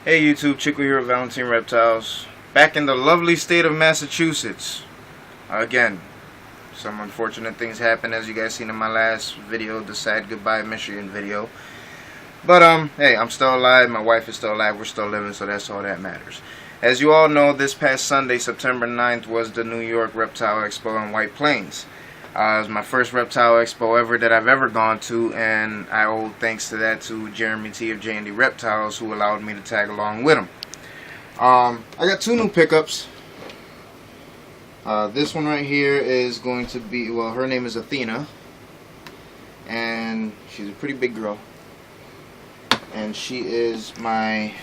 Hey YouTube, Chico here at Valentine Reptiles. Back in the lovely state of Massachusetts. Again, some unfortunate things happened, as you guys seen in my last video, the sad goodbye Michigan video. But hey, I'm still alive, my wife is still alive, we're still living, so that's all that matters. As you all know, this past Sunday, September 9th, was the New York Reptile Expo in White Plains. It was my first reptile expo ever that I've ever gone to, and I owe thanks to that to Jeremy T of didnt Reptiles, who allowed me to tag along with him. I got two new pickups. This one right here is going to be, well, her name is Athena, and she's a pretty big girl, and she is my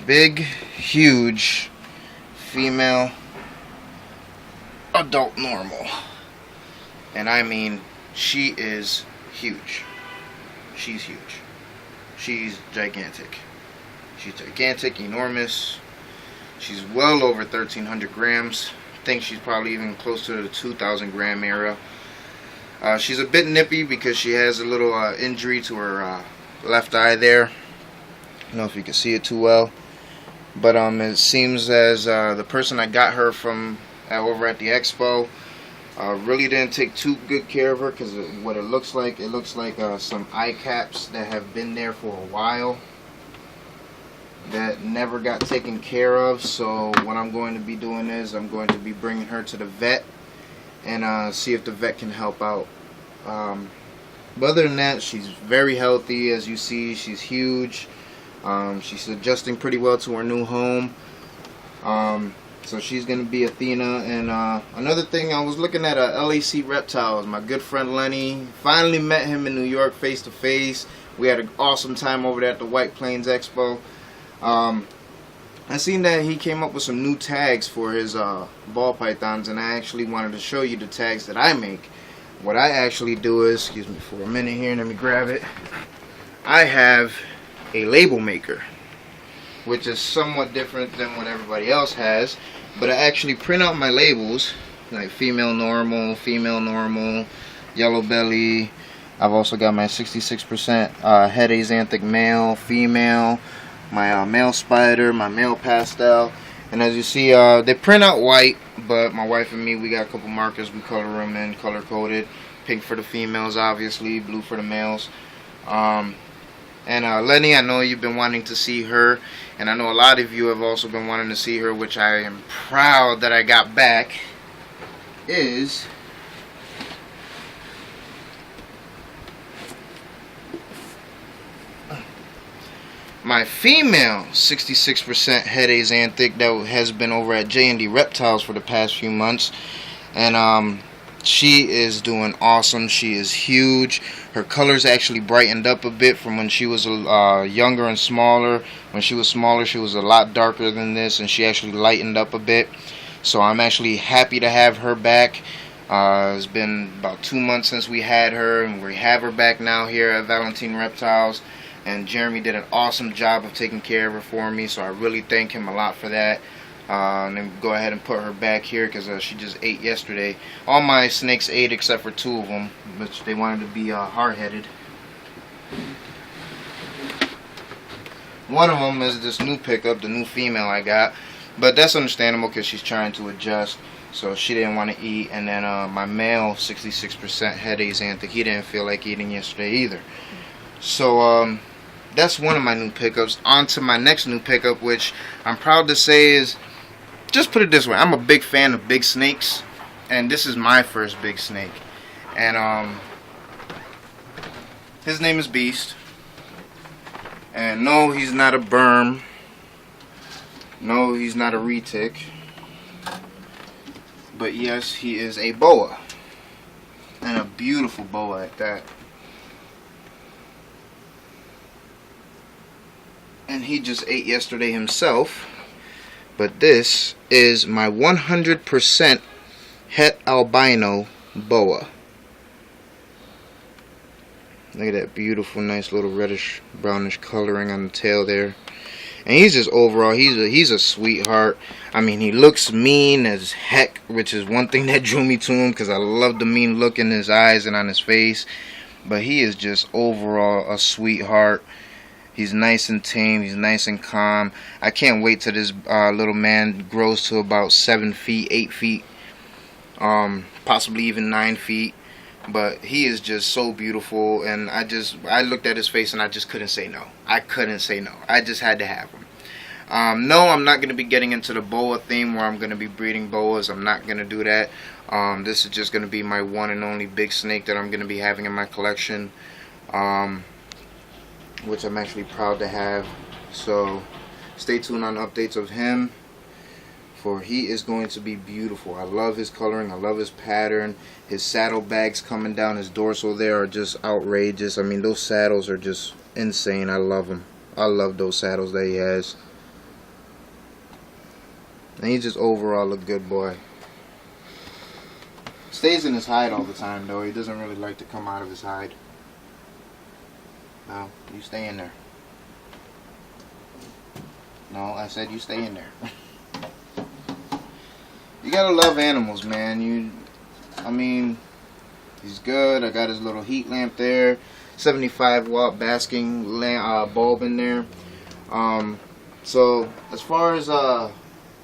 big, huge female adult normal. And I mean, she is huge. She's huge. She's gigantic. She's gigantic, enormous. She's well over 1,300 grams. I think she's probably even close to the 2,000 gram area. She's a bit nippy because she has a little injury to her left eye there. I don't know if you can see it too well. But it seems as the person I got her from over at the Expo really didn't take too good care of her, because what it looks like some eye caps that have been there for a while that never got taken care of. So what I'm going to be doing is I'm going to be bringing her to the vet and see if the vet can help out. But other than that, she's very healthy. As you see, she's huge. She's adjusting pretty well to her new home. So she's going to be Athena. And another thing, I was looking at LAC Reptiles. My good friend Lenny, finally met him in New York face to face. We had an awesome time over there at the White Plains Expo. I seen that he came up with some new tags for his ball pythons, and I actually wanted to show you the tags that I make. What I actually do is, excuse me for a minute here, let me grab it. I have a label maker, which is somewhat different than what everybody else has, but I actually print out my labels, like female normal, yellow belly. I've also got my 66% head axanthic male, female, my male spider, my male pastel. And as you see, they print out white, but my wife and me, we got a couple markers, we color them in, color coded. Pink for the females, obviously, blue for the males. And Lenny, I know you've been wanting to see her, and I know a lot of you have also been wanting to see her, which I am proud that I got back, is my female 66% head axanthic that has been over at didnt Reptiles for the past few months. And she is doing awesome. She is huge. Her colors actually brightened up a bit from when she was younger and smaller. When she was smaller, she was a lot darker than this, and she actually lightened up a bit. So I'm actually happy to have her back. It's been about 2 months since we had her, and we have her back now here at Valentine Reptiles. And Jeremy did an awesome job of taking care of her for me, so I really thank him a lot for that. And then go ahead and put her back here, because she just ate yesterday. All my snakes ate except for 2 of them, which they wanted to be hard-headed. One of them is this new pickup, the new female I got, but that's understandable because she's trying to adjust, so she didn't want to eat. And then my male 66% head axanthic, he didn't feel like eating yesterday either. So that's one of my new pickups. On to my next new pickup, which I'm proud to say is, just put it this way, I'm a big fan of big snakes, and this is my first big snake. And his name is Beast. And no, he's not a berm. No, he's not a retic. But yes, he is a boa, and a beautiful boa at that. And he just ate yesterday himself. But this is my 100% het albino boa. Look at that beautiful, nice little reddish brownish coloring on the tail there. And he's just overall, he's a sweetheart. I mean, he looks mean as heck, which is one thing that drew me to him, because I love the mean look in his eyes and on his face. But he is just overall a sweetheart. He's nice and tame. He's nice and calm. I can't wait till this little man grows to about 7 feet, 8 feet, possibly even 9 feet. But he is just so beautiful, and I looked at his face and I just couldn't say no. I couldn't say no. I just had to have him. No, I'm not going to be getting into the boa theme where I'm going to be breeding boas. I'm not going to do that. This is just going to be my one and only big snake that I'm going to be having in my collection, which I'm actually proud to have. So stay tuned on updates of him, for he is going to be beautiful. I love his coloring. I love his pattern. His saddle bags coming down his dorsal there are just outrageous. I mean, those saddles are just insane. I love them. I love those saddles that he has. And he's just overall a good boy. Stays in his hide all the time though. He doesn't really like to come out of his hide. No, you stay in there. No, I said you stay in there. You gotta love animals, man. I mean, he's good. I got his little heat lamp there. 75 watt basking bulb in there. So as far as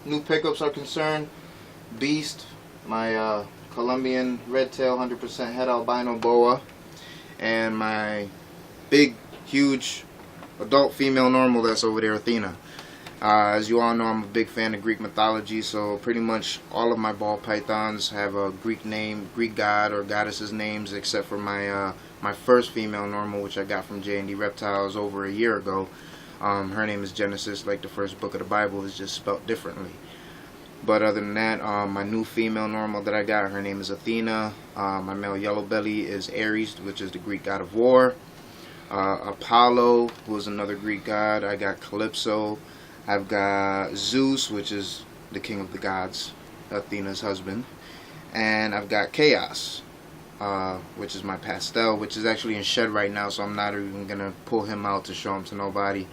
new pickups are concerned, Beast, my Colombian red tail 100% het albino boa, and my big, huge adult female normal that's over there, Athena. As you all know, I'm a big fan of Greek mythology, so pretty much all of my ball pythons have a Greek name, Greek god or goddess's names, except for my my first female normal, which I got from J&D Reptiles over a year ago. Her name is Genesis, like the first book of the Bible, is just spelt differently. But other than that, my new female normal that I got, her name is Athena. My male yellow belly is Ares, which is the Greek god of war. Apollo, who is another Greek god. I got Calypso. I've got Zeus, which is the king of the gods, Athena's husband. And I've got Chaos, which is my pastel, which is actually in shed right now, so I'm not even going to pull him out to show him to nobody.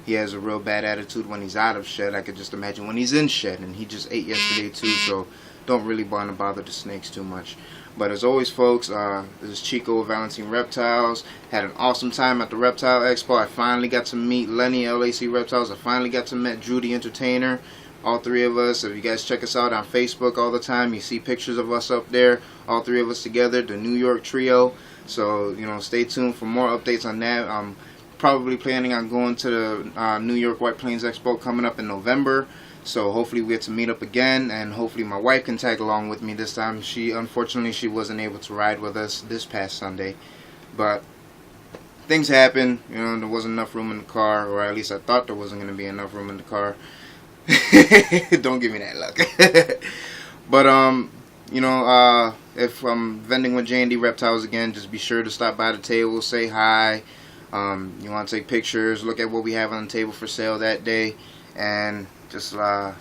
He has a real bad attitude when he's out of shed. I could just imagine when he's in shed, and he just ate yesterday too, so don't really want to bother the snakes too much. But as always, folks, this is Chico with Valentine Reptiles. Had an awesome time at the Reptile Expo. I finally got to meet Lenny, LAC Reptiles. I finally got to meet Drew the Entertainer. All three of us. If you guys check us out on Facebook all the time, you see pictures of us up there. All three of us together, the New York Trio. So, you know, stay tuned for more updates on that. I'm probably planning on going to the New York White Plains Expo coming up in November. So hopefully we get to meet up again, and hopefully my wife can tag along with me this time. Unfortunately, she wasn't able to ride with us this past Sunday, but things happen. You know, there wasn't enough room in the car, or at least I thought there wasn't going to be enough room in the car. Don't give me that luck. But you know, if I'm vending with J&D Reptiles again, just be sure to stop by the table, say hi. You want to take pictures, look at what we have on the table for sale that day, and just have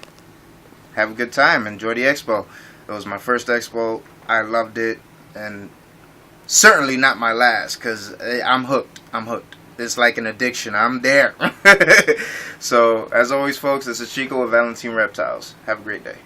a good time. Enjoy the expo. It was my first expo. I loved it, and certainly not my last, because I'm hooked. I'm hooked. It's like an addiction. I'm there. So, as always, folks, this is Chico with Valentine Reptiles. Have a great day.